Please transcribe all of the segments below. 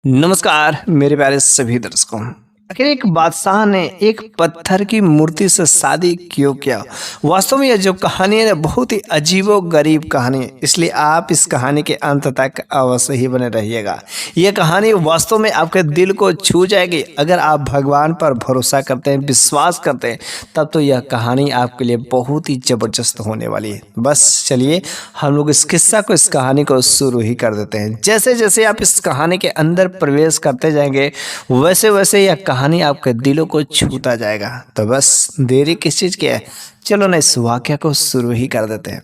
नमस्कार मेरे प्यारे सभी दर्शकों। आखिर एक बादशाह ने एक पत्थर की मूर्ति से शादी क्यों किया। वास्तव में यह जो कहानी है ना, बहुत ही अजीबो गरीब कहानी है, इसलिए आप इस कहानी के अंत तक अवश्य ही बने रहिएगा। यह कहानी वास्तव में आपके दिल को छू जाएगी। अगर आप भगवान पर भरोसा करते हैं, विश्वास करते हैं, तब तो यह कहानी आपके लिए बहुत ही जबरदस्त होने वाली है। बस चलिए हम लोग इस किस्सा को, इस कहानी को शुरू ही कर देते हैं। जैसे जैसे आप इस कहानी के अंदर प्रवेश करते जाएंगे, वैसे वैसे यह कहानी आपके दिलों को छूता जाएगा। तो बस देरी किस चीज की है, चलो ना इस वाक्य को शुरू ही कर देते हैं।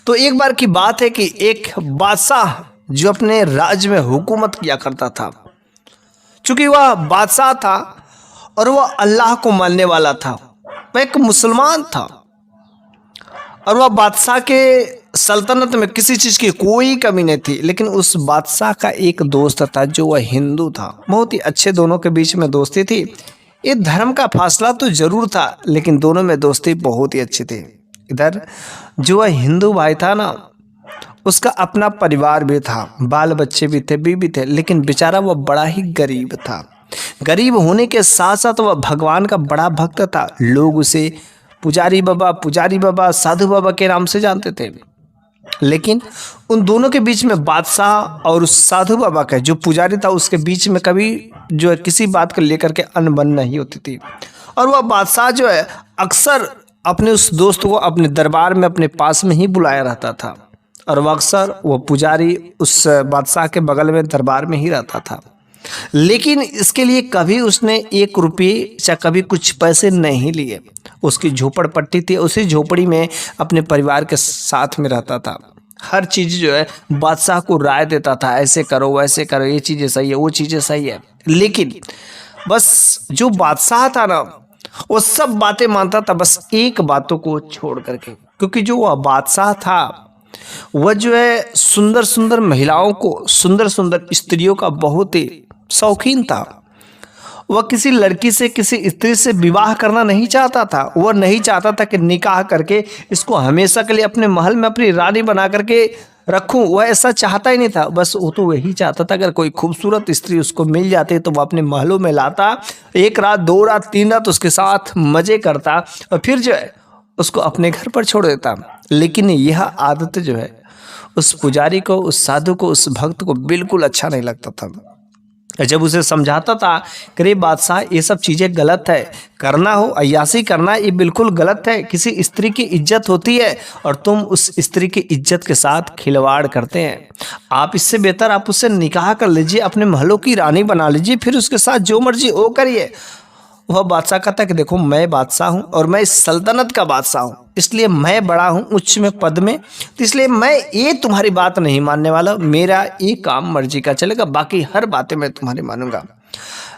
तो एक बार की बात है कि एक बादशाह जो अपने राज्य में हुकूमत किया करता था, चूंकि वह बादशाह था और वह अल्लाह को मानने वाला था, वह एक मुसलमान था और वह बादशाह के सल्तनत में किसी चीज़ की कोई कमी नहीं थी। लेकिन उस बादशाह का एक दोस्त था जो वह हिंदू था। बहुत ही अच्छे दोनों के बीच में दोस्ती थी। ये धर्म का फासला तो जरूर था, लेकिन दोनों में दोस्ती बहुत ही अच्छी थी। इधर जो वह हिंदू भाई था ना, उसका अपना परिवार भी था, बाल बच्चे भी थे, बीवी थे, लेकिन बेचारा वह बड़ा ही गरीब था। गरीब होने के साथ साथ वह भगवान का बड़ा भक्त था। लोग उसे पुजारी बाबा, साधु बाबा के नाम से जानते थे। लेकिन उन दोनों के बीच में, बादशाह और उस साधु बाबा का जो पुजारी था, उसके बीच में कभी जो है किसी बात को लेकर के अनबन नहीं होती थी। और वह बादशाह जो है अक्सर अपने उस दोस्त को अपने दरबार में अपने पास में ही बुलाया रहता था, और वह अक्सर वो पुजारी उस बादशाह के बगल में दरबार में ही रहता था। लेकिन इसके लिए कभी उसने 1 रुपये या कभी कुछ पैसे नहीं लिए। उसकी झोपड़पट्टी थी, उसी झोपड़ी में अपने परिवार के साथ में रहता था। हर चीज़ जो है बादशाह को राय देता था, ऐसे करो वैसे करो, ये चीज़ें सही है, वो चीज़ें सही है। लेकिन बस जो बादशाह था ना, वो सब बातें मानता था, बस एक बातों को छोड़ करके। क्योंकि जो वह बादशाह था, वह जो है सुंदर सुंदर महिलाओं को, सुंदर सुंदर स्त्रियों का बहुत ही शौकीन था। वह किसी लड़की से, किसी स्त्री से विवाह करना नहीं चाहता था। वह नहीं चाहता था कि निकाह करके इसको हमेशा के लिए अपने महल में अपनी रानी बना करके रखूं। वह ऐसा चाहता ही नहीं था। बस वो तो वही चाहता था, अगर कोई खूबसूरत स्त्री उसको मिल जाती तो वह अपने महलों में लाता, 1 रात 2 रात 3 रात उसके साथ मजे करता और फिर जो है उसको अपने घर पर छोड़ देता। लेकिन यह आदत जो है उस पुजारी को, उस साधु को, उस भक्त को बिल्कुल अच्छा नहीं लगता था। जब उसे समझाता था कि रे बादशाह, ये सब चीज़ें गलत है, करना हो अय्यासी करना, ये बिल्कुल गलत है। किसी स्त्री की इज्जत होती है और तुम उस स्त्री की इज्जत के साथ खिलवाड़ करते हैं। आप इससे बेहतर आप उससे निकाह कर लीजिए, अपने महलों की रानी बना लीजिए, फिर उसके साथ जो मर्जी वो करिए। वह बादशाह कहता कि देखो, मैं बादशाह हूँ और मैं इस सल्तनत का बादशाह हूँ, इसलिए मैं बड़ा हूँ उच्च में पद में, तो इसलिए मैं ये तुम्हारी बात नहीं मानने वाला। मेरा ये काम मर्जी का चलेगा, बाकी हर बातें मैं तुम्हारी मानूंगा।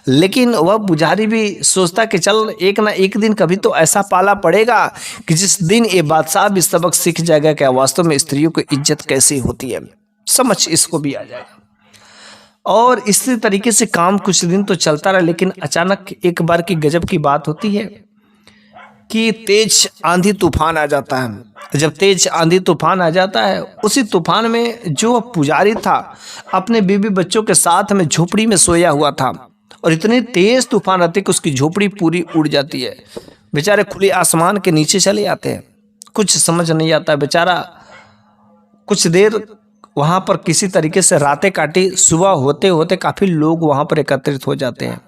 लेकिन वह पुजारी भी सोचता कि चल एक ना एक दिन कभी तो ऐसा पाला पड़ेगा कि जिस दिन ये बादशाह भी सबक सीख जाएगा कि वास्तव में स्त्रियों की इज्जत कैसी होती है, समझ इसको भी आ जाएगा। और इसी तरीके से काम कुछ दिन तो चलता रहा। लेकिन अचानक एक बार की गजब की बात होती है कि तेज आंधी तूफान आ जाता है। जब तेज आंधी तूफान आ जाता है, उसी तूफान में जो पुजारी था अपने बीवी बच्चों के साथ में झोपड़ी में सोया हुआ था, और इतनी तेज तूफान आती है कि उसकी झोपड़ी पूरी उड़ जाती है। बेचारे खुले आसमान के नीचे चले आते हैं। कुछ समझ नहीं आता। बेचारा कुछ देर वहाँ पर किसी तरीके से रातें काटी। सुबह होते होते काफ़ी लोग वहाँ पर एकत्रित हो जाते हैं।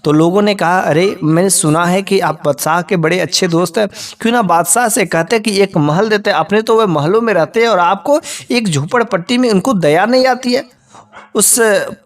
तो लोगों ने कहा, अरे मैंने सुना है कि आप बादशाह के बड़े अच्छे दोस्त हैं, क्यों ना बादशाह से कहते कि एक महल देते। अपने तो वह महलों में रहते हैं और आपको एक झोपड़पट्टी में उनको दया नहीं आती है। उस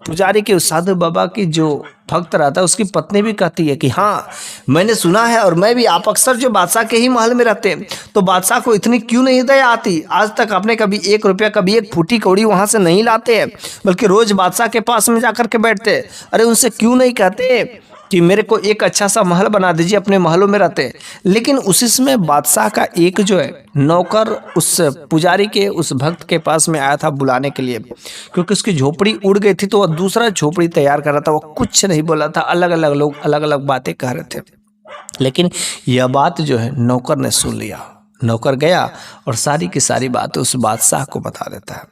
पुजारी के, उस साधु बाबा की जो भक्त रहता है, उसकी पत्नी भी कहती है कि हाँ, मैंने सुना है और मैं भी, आप अक्सर जो बादशाह के ही महल में रहते हैं, तो बादशाह को इतनी क्यों नहीं दया आती। आज तक आपने कभी 1 रुपया, कभी 1 फूटी कौड़ी वहाँ से नहीं लाते हैं, बल्कि रोज बादशाह के पास में जाकर के बैठते हैं। अरे उनसे क्यों नहीं कहते कि मेरे को एक अच्छा सा महल बना दीजिए, अपने महलों में रहते हैं। लेकिन उसी समय बादशाह का एक जो है नौकर उस पुजारी के, उस भक्त के पास में आया था बुलाने के लिए, क्योंकि उसकी झोपड़ी उड़ गई थी तो वह दूसरा झोपड़ी तैयार कर रहा था। वह कुछ नहीं बोला था, अलग अलग लोग अलग अलग बातें कह रहे थे। लेकिन यह बात जो है नौकर ने सुन लिया। नौकर गया और सारी की सारी बातें उस बादशाह को बता देता है।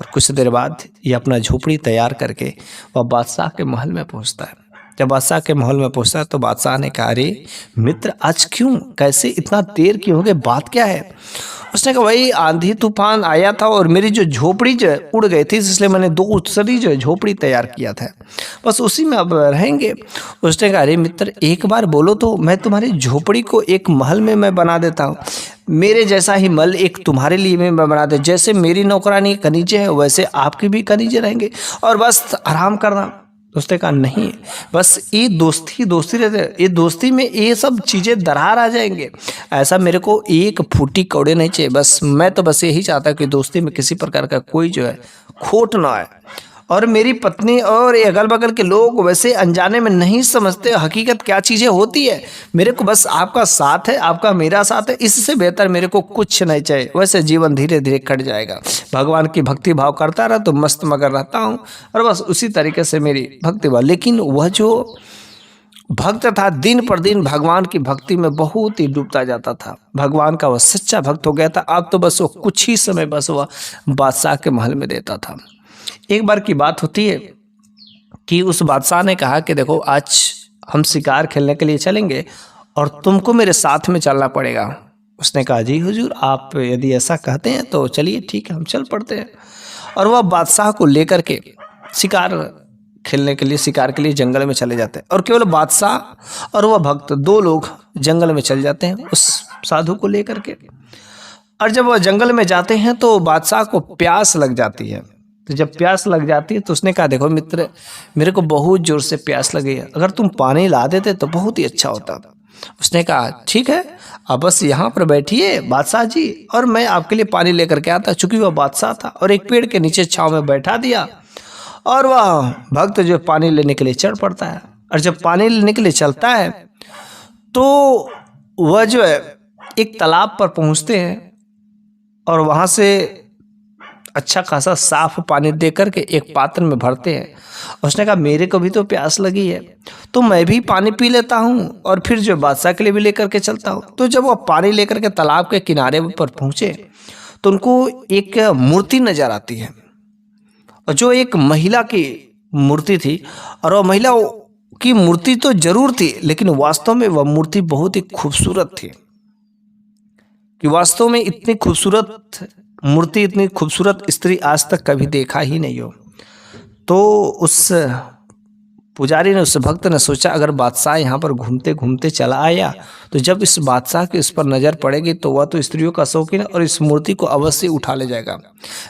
और कुछ देर बाद ये अपना झोपड़ी तैयार करके वह बादशाह के महल में पहुंचता है। जब बादशाह के महल में पहुंचता है तो बादशाह ने कहा, अरे मित्र, आज क्यों, कैसे इतना देर क्यों हो गए, बात क्या है? उसने कहा, भाई आंधी तूफान आया था और मेरी जो झोपड़ी जो उड़ गई थी, इसलिए मैंने दूसरी जो झोपड़ी तैयार किया था, बस उसी में अब रहेंगे। उसने कहा, अरे मित्र, एक बार बोलो तो मैं तुम्हारी झोपड़ी को एक महल में मैं बना देता हूँ। मेरे जैसा ही महल एक तुम्हारे लिए मैं बना दे, जैसे मेरी नौकरानी कनीजे है वैसे आपकी भी कनीजे रहेंगे और बस आराम करना। उसने कहा, नहीं, बस ये दोस्ती रहते, ये दोस्ती में ये सब चीज़ें दरार आ जाएंगे, ऐसा मेरे को एक फूटी कौड़े नहीं चाहिए। बस मैं तो बस यही चाहता हूँ कि दोस्ती में किसी प्रकार का कोई जो है खोट ना आए। और मेरी पत्नी और ये अगल बगल के लोग वैसे अनजाने में नहीं समझते हकीकत क्या चीज़ें होती है। मेरे को बस आपका साथ है, आपका मेरा साथ है, इससे बेहतर मेरे को कुछ नहीं चाहिए। वैसे जीवन धीरे धीरे कट जाएगा। भगवान की भक्ति भाव करता रहा तो मस्त मगर रहता हूँ और बस उसी तरीके से मेरी भक्ति भाव। लेकिन वह जो भक्त था दिन पर दिन भगवान की भक्ति में बहुत ही डूबता जाता था। भगवान का वह सच्चा भक्त हो गया था। अब तो बस वो कुछ ही समय बस वह बादशाह के महल में देता था। एक बार की बात होती है कि उस बादशाह ने कहा कि देखो, आज हम शिकार खेलने के लिए चलेंगे और तुमको मेरे साथ में चलना पड़ेगा। उसने कहा, जी हुजूर, आप यदि ऐसा कहते हैं तो चलिए ठीक है, हम चल पड़ते हैं। और वह बादशाह को लेकर के शिकार खेलने के लिए, शिकार के लिए जंगल में चले जाते हैं। और केवल बादशाह और वह भक्त दो लोग जंगल में चले जाते हैं उस साधु को लेकर के। और जब वह जंगल में जाते हैं तो बादशाह को प्यास लग जाती है। तो जब प्यास लग जाती है तो उसने कहा, देखो मित्र, मेरे को बहुत जोर से प्यास लगी है, अगर तुम पानी ला देते तो बहुत ही अच्छा होता। उसने कहा, ठीक है, अब बस यहाँ पर बैठिए बादशाह जी, और मैं आपके लिए पानी लेकर के आता। चूंकि वह बादशाह था और एक पेड़ के नीचे छांव में बैठा दिया और वह भक्त जो पानी लेने के लिए चढ़ पड़ता है। और जब पानी लेने के लिए चलता है तो वह जो है एक तालाब पर पहुँचते हैं और वहाँ से अच्छा खासा साफ पानी दे करके एक पात्र में भरते हैं। उसने कहा, मेरे को भी तो प्यास लगी है तो मैं भी पानी पी लेता हूँ और फिर जो बादशाह के लिए भी लेकर के चलता हूँ। तो जब वो पानी लेकर के तालाब के किनारे पर पहुँचे तो उनको एक मूर्ति नजर आती है, और जो एक महिला की मूर्ति थी। और वह महिला की मूर्ति तो जरूर थी, लेकिन वास्तव में वह मूर्ति बहुत ही खूबसूरत थी कि वास्तव में इतनी खूबसूरत मूर्ति, इतनी खूबसूरत स्त्री आज तक कभी देखा ही नहीं हो। तो उस पुजारी ने, उस भक्त ने सोचा, अगर बादशाह यहाँ पर घूमते घूमते चला आया तो जब इस बादशाह की उस पर नज़र पड़ेगी तो वह तो स्त्रियों का शौकीन है और इस मूर्ति को अवश्य उठा ले जाएगा।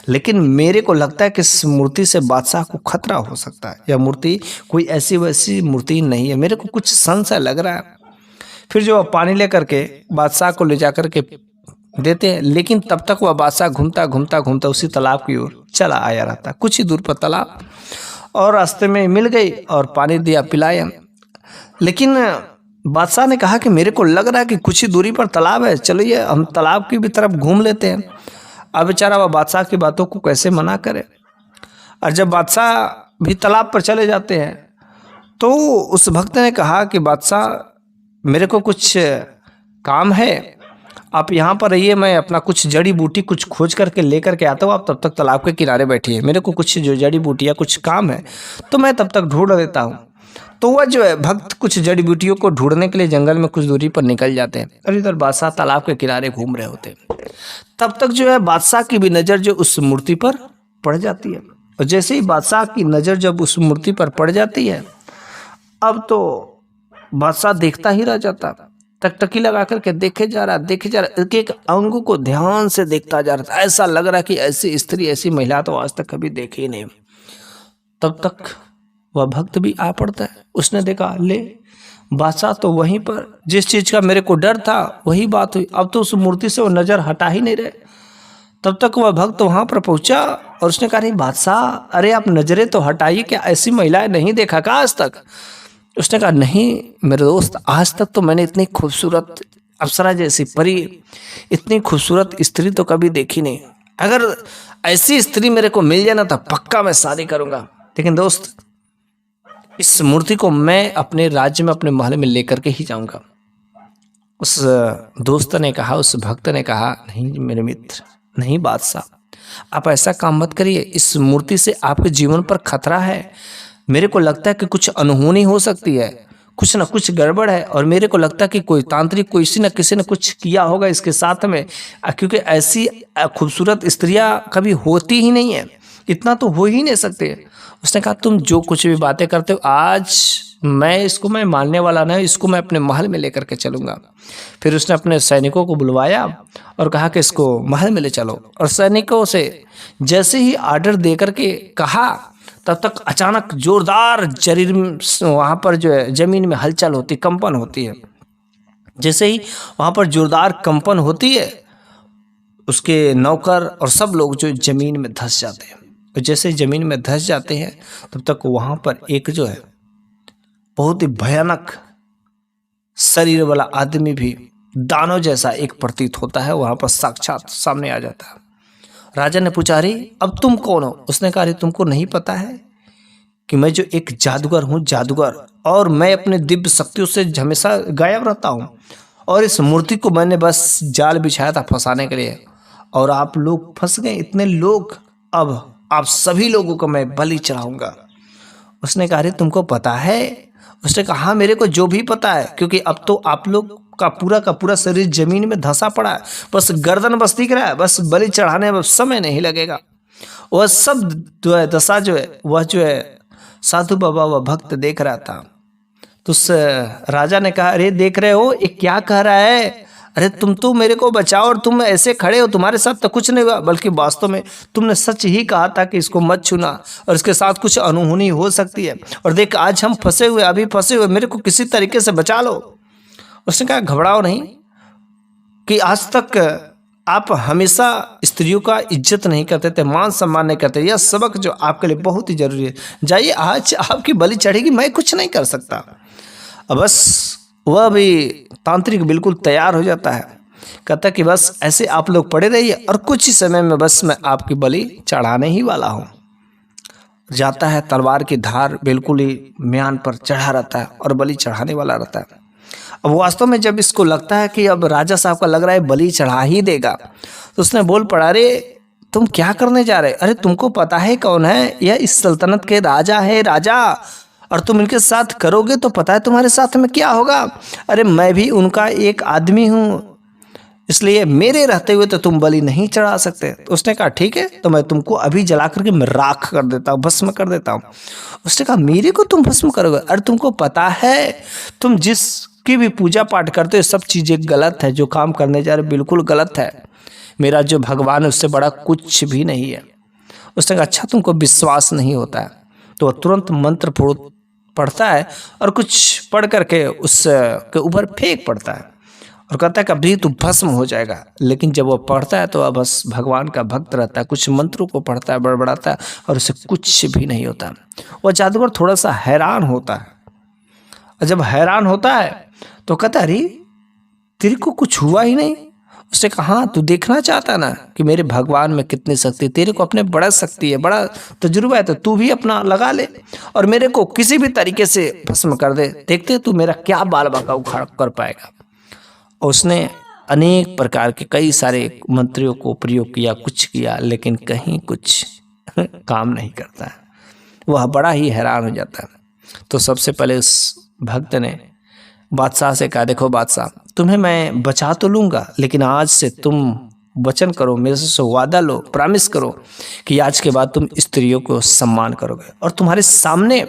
लेकिन मेरे को लगता है कि इस मूर्ति से बादशाह को खतरा हो सकता है। यह मूर्ति कोई ऐसी वैसी मूर्ति नहीं है, मेरे को कुछ संशय लग रहा है। फिर जो पानी लेकर के बादशाह को ले जा कर के देते हैं, लेकिन तब तक वह बादशाह घूमता घूमता घूमता उसी तालाब की ओर चला आया रहता। कुछ ही दूर पर तालाब, और रास्ते में मिल गई और पानी दिया, पिलाया। लेकिन बादशाह ने कहा कि मेरे को लग रहा है कि कुछ ही दूरी पर तालाब है, चलिए हम तालाब की भी तरफ घूम लेते हैं। अब बेचारा वह बादशाह की बातों को कैसे मना करे। और जब बादशाह भी तालाब पर चले जाते हैं तो उस भक्त ने कहा कि बादशाह, मेरे को कुछ काम है, आप यहाँ पर रहिए, मैं अपना कुछ जड़ी बूटी कुछ खोज करके लेकर के आता हूँ, आप तब तक तालाब के किनारे बैठिए, मेरे को कुछ जो जड़ी बूटियाँ कुछ काम है तो मैं तब तक ढूंढ लेता हूँ। तो वह जो है भक्त कुछ जड़ी बूटियों को ढूंढने के लिए जंगल में कुछ दूरी पर निकल जाते हैं और इधर बादशाह तालाब के किनारे घूम रहे होते हैं। तब तक जो है बादशाह की भी नज़र जो उस मूर्ति पर पड़ जाती है, और जैसे ही बादशाह की नज़र जब उस मूर्ति पर पड़ जाती है, अब तो बादशाह देखता ही रह जाता, टकटकी लगा करके देखे जा रहा, एक एक अंग को ध्यान से देखता जा रहा था। ऐसा लग रहा कि ऐसी स्त्री, ऐसी महिला तो आज तक कभी देखी नहीं। तब तक वह भक्त भी आ पड़ता है। उसने देखा, ले बादशाह तो वहीं पर, जिस चीज़ का मेरे को डर था वही बात हुई, अब तो उस मूर्ति से वो नज़र हटा ही नहीं रहे। तब तक वह भक्त वहाँ पर पहुँचा और उसने कहा, नहीं बादशाह, अरे आप नज़रें तो हटाइए, क्या ऐसी महिलाएं नहीं देखा का आज तक? उसने कहा, नहीं मेरे दोस्त, आज तक तो मैंने इतनी खूबसूरत अप्सरा जैसी परी, इतनी खूबसूरत स्त्री तो कभी देखी नहीं। अगर ऐसी स्त्री मेरे को मिल जाए ना तो पक्का मैं शादी करूँगा। लेकिन दोस्त, इस मूर्ति को मैं अपने राज्य में, अपने महल में लेकर के ही जाऊँगा। उस दोस्त ने कहा, उस भक्त ने कहा, नहीं मेरे मित्र, नहीं बादशाह, आप ऐसा काम मत करिए, इस मूर्ति से आपके जीवन पर खतरा है। मेरे को लगता है कि कुछ अनहोनी हो सकती है, कुछ ना कुछ गड़बड़ है, और मेरे को लगता है कि कोई तांत्रिक किसी न किसी ने कुछ किया होगा इसके साथ में, क्योंकि ऐसी खूबसूरत स्त्रियां कभी होती ही नहीं है, इतना तो हो ही नहीं सकते। उसने कहा तुम जो कुछ भी बातें करते हो, आज मैं मानने वाला नहीं, इसको मैं अपने महल में लेकर के चलूंगा। फिर उसने अपने सैनिकों को बुलवाया और कहा कि इसको महल में ले चलो, और सैनिकों से जैसे ही आर्डर दे करके कहा, तब तक अचानक जोरदार शरीर वहाँ पर जो है जमीन में हलचल होती, कंपन होती है। जैसे ही वहाँ पर जोरदार कंपन होती है, उसके नौकर और सब लोग जो जमीन में धंस जाते हैं। और जैसे जमीन में धंस जाते हैं, तब तक वहाँ पर एक जो है बहुत ही भयानक शरीर वाला आदमी भी दानव जैसा एक प्रतीत होता है, वहाँ पर साक्षात सामने आ जाता है। राजा ने पूछा, अरे अब तुम कौन हो? उसने कहा, अरे तुमको नहीं पता है कि मैं जो एक जादूगर हूँ, जादूगर, और मैं अपने दिव्य शक्तियों से हमेशा गायब रहता हूँ, और इस मूर्ति को मैंने बस जाल बिछाया था फंसाने के लिए, और आप लोग फंस गए, इतने लोग, अब आप सभी लोगों को मैं बलि चढ़ाऊंगा। उसने कहा, अरे तुमको पता है? उसने कहा, हाँ मेरे को जो भी पता है, क्योंकि अब तो आप लोग का पूरा शरीर जमीन में धंसा पड़ा है, बस गर्दन बस दिख रहा है, बस बलि चढ़ाने में समय नहीं लगेगा। वह सब जो है दशा जो है, वह जो है साधु बाबा वह भक्त देख रहा था। तो उस राजा ने कहा, अरे देख रहे हो ये क्या कह रहा है? अरे तुम तो मेरे को बचाओ, और तुम ऐसे खड़े हो, तुम्हारे साथ तो कुछ नहीं हुआ, बल्कि वास्तव में तुमने सच ही कहा था कि इसको मत छूना, और इसके साथ कुछ अनहोनी हो सकती है, और देख आज हम फंसे हुए, अभी फंसे हुए, मेरे को किसी तरीके से बचा लो। उसने कहा, घबराओ नहीं, कि आज तक आप हमेशा स्त्रियों का इज्जत नहीं करते थे, मान सम्मान नहीं करते, यह सबक जो आपके लिए बहुत ही जरूरी है। जाइए, आज आपकी बलि चढ़ेगी, मैं कुछ नहीं कर सकता। अब बस वह भी तांत्रिक बिल्कुल तैयार हो जाता है, कहता कि बस ऐसे आप लोग पड़े रहिए, और कुछ ही समय में बस मैं आपकी बलि चढ़ाने ही वाला हूँ। जाता है, तलवार की धार बिल्कुल ही म्यान पर चढ़ा रहता है, और बलि चढ़ाने वाला रहता है। अब वास्तव में जब इसको लगता है कि अब राजा साहब का लग रहा है बलि चढ़ा ही देगा, तो उसने बोल पड़ा, अरे तुम क्या करने जा रहे? अरे तुमको पता है कौन है? यह इस सल्तनत के राजा है, राजा, और तुम इनके साथ करोगे तो पता है तुम्हारे साथ में क्या होगा। अरे मैं भी उनका एक आदमी हूँ, इसलिए मेरे रहते हुए तो तुम बलि नहीं चढ़ा सकते। तो उसने कहा, ठीक है, तो मैं तुमको अभी जला करके मैं राख कर देता हूँ, भस्म कर देता हूँ। उसने कहा, मेरे को तुम भस्म करोगे? अरे तुमको पता है, तुम जिसकी भी पूजा पाठ करते हो सब चीज़ें गलत है, जो काम करने जा रहे बिल्कुल गलत है, मेरा जो भगवान है उससे बड़ा कुछ भी नहीं है। उसने कहा, अच्छा तुमको विश्वास नहीं होता है? तो वह तुरंत मंत्र पढ़ता है, और कुछ पढ़ करके उसके ऊपर फेंक पड़ता है, और कहता है कि अभी तू भस्म हो जाएगा। लेकिन जब वो पढ़ता है तो अब बस भगवान का भक्त रहता है, कुछ मंत्रों को पढ़ता है, बड़बड़ाता है, और उसे कुछ भी नहीं होता। वह जादूगर थोड़ा सा हैरान होता है, और जब हैरान होता है तो कहता है, अरे तेरे को कुछ हुआ ही नहीं? उसने कहा, हाँ तू देखना चाहता ना कि मेरे भगवान में कितनी शक्ति, तेरे को अपने बड़ा शक्ति है, बड़ा तजुर्बा है, तो तू भी अपना लगा ले और मेरे को किसी भी तरीके से भस्म कर दे, देखते तू मेरा क्या बाल बाका उखाड़ कर पाएगा। उसने अनेक प्रकार के कई सारे मंत्रियों को प्रयोग किया, कुछ किया, लेकिन कहीं कुछ काम नहीं करता है। वह बड़ा ही हैरान हो जाता है। तो सबसे पहले उस भक्त ने बादशाह से कहा, देखो बादशाह, तुम्हें मैं बचा तो लूँगा, लेकिन आज से तुम वचन करो, मेरे से वादा लो, प्रॉमिस करो कि आज के बाद तुम स्त्रियों को सम्मान करोगे, और तुम्हारे सामने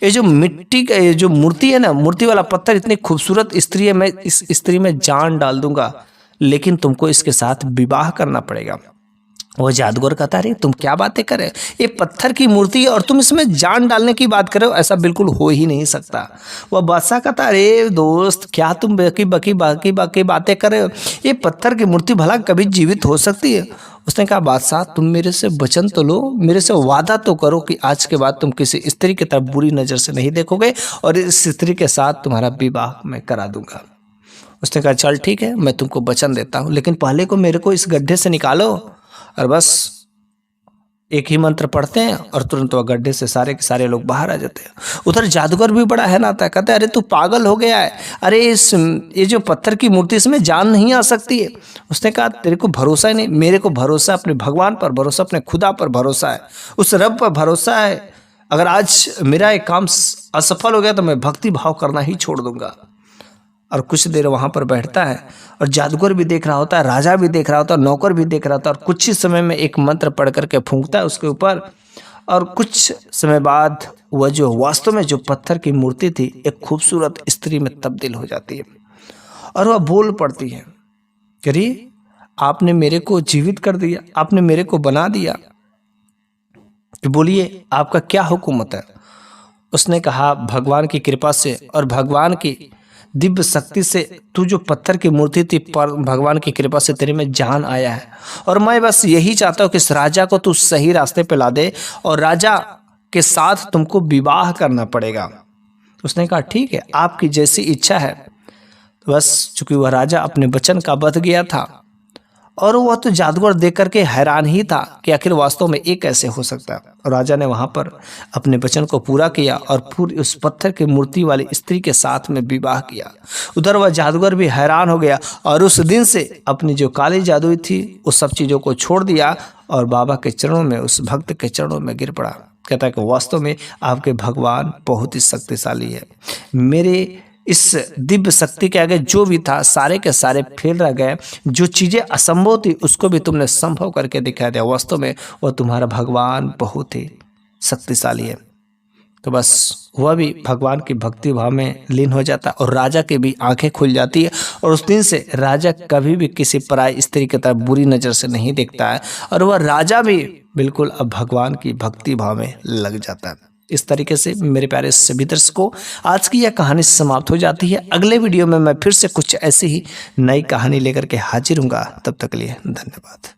ये जो मिट्टी का ये जो मूर्ति है ना, मूर्ति वाला पत्थर, इतनी खूबसूरत स्त्री है, मैं इस स्त्री में जान डाल दूंगा, लेकिन तुमको इसके साथ विवाह करना पड़ेगा। वो जादूगर कहता, अरे तुम क्या बातें कर रहे हो? ये पत्थर की मूर्ति है और तुम इसमें जान डालने की बात कर रहे हो, ऐसा बिल्कुल हो ही नहीं सकता। वह बादशाह कहता, अरे दोस्त, क्या तुम बाकी बातें कर रहे हो? ये पत्थर की मूर्ति भला कभी जीवित हो सकती है? उसने कहा, बादशाह तुम मेरे से वचन तो लो, मेरे से वादा तो करो कि आज के बाद तुम किसी स्त्री की तरफ बुरी नज़र से नहीं देखोगे, और इस स्त्री के साथ तुम्हारा विवाह मैं करा दूंगा। उसने कहा, चल ठीक है, मैं तुमको वचन देता हूँ, लेकिन पहले को मेरे को इस गड्ढे से निकालो, और बस एक ही मंत्र पढ़ते हैं और तुरंत वह गड्ढे से सारे के सारे लोग बाहर आ जाते हैं। उधर जादूगर भी बड़ा है नाता है, कहता है अरे तू पागल हो गया है, अरे ये जो पत्थर की मूर्ति इसमें जान नहीं आ सकती है। उसने कहा तेरे को भरोसा ही नहीं, मेरे को भरोसा अपने भगवान पर भरोसा, अपने खुदा पर भरोसा है, उस रब पर भरोसा है। अगर आज मेरा एक काम असफल हो गया तो मैं भक्ति भाव करना ही छोड़ दूंगा। और कुछ देर वहाँ पर बैठता है और जादूगर भी देख रहा होता है, राजा भी देख रहा होता है, नौकर भी देख रहा होता है, और कुछ ही समय में एक मंत्र पढ़ करके फूंकता है उसके ऊपर। और कुछ समय बाद वह जो वास्तव में जो पत्थर की मूर्ति थी एक खूबसूरत स्त्री में तब्दील हो जाती है और वह बोल पड़ती है, अरे आपने मेरे को जीवित कर दिया, आपने मेरे को बना दिया, तो बोलिए आपका क्या हुकूमत है। उसने कहा भगवान की कृपा से और भगवान की दिव्य शक्ति से तू जो पत्थर की मूर्ति थी पर भगवान की कृपा से तेरे में जान आया है, और मैं बस यही चाहता हूँ कि इस राजा को तू सही रास्ते पे ला दे और राजा के साथ तुमको विवाह करना पड़ेगा। उसने कहा ठीक है, आपकी जैसी इच्छा है। बस चूंकि वह राजा अपने वचन का बंध गया था और वह तो जादूगर देख करके हैरान ही था कि आखिर वास्तव में ये कैसे हो सकता है। और राजा ने वहां पर अपने वचन को पूरा किया और पूरी उस पत्थर की मूर्ति वाली स्त्री के साथ में विवाह किया। उधर वह जादूगर भी हैरान हो गया और उस दिन से अपनी जो काली जादुई थी उस सब चीज़ों को छोड़ दिया और बाबा के चरणों में, उस भक्त के चरणों में गिर पड़ा। कहता है कि वास्तव में आपके भगवान बहुत ही शक्तिशाली है, मेरे इस दिव्य शक्ति के आगे जो भी था सारे के सारे फेल रह गए, जो चीज़ें असंभव थी उसको भी तुमने संभव करके दिखा दिया। वास्तव में वह तुम्हारा भगवान बहुत ही शक्तिशाली है। तो बस वह भी भगवान की भक्ति भाव में लीन हो जाता और राजा की भी आंखें खुल जाती है और उस दिन से राजा कभी भी किसी पराई स्त्री की तरफ बुरी नज़र से नहीं देखता है और वह राजा भी बिल्कुल अब भगवान की भक्ति भाव में लग जाता है। इस तरीके से मेरे प्यारे सभी दर्शकों आज की यह कहानी समाप्त हो जाती है। अगले वीडियो में मैं फिर से कुछ ऐसी ही नई कहानी लेकर के हाजिर हूँगा। तब तक के लिए धन्यवाद।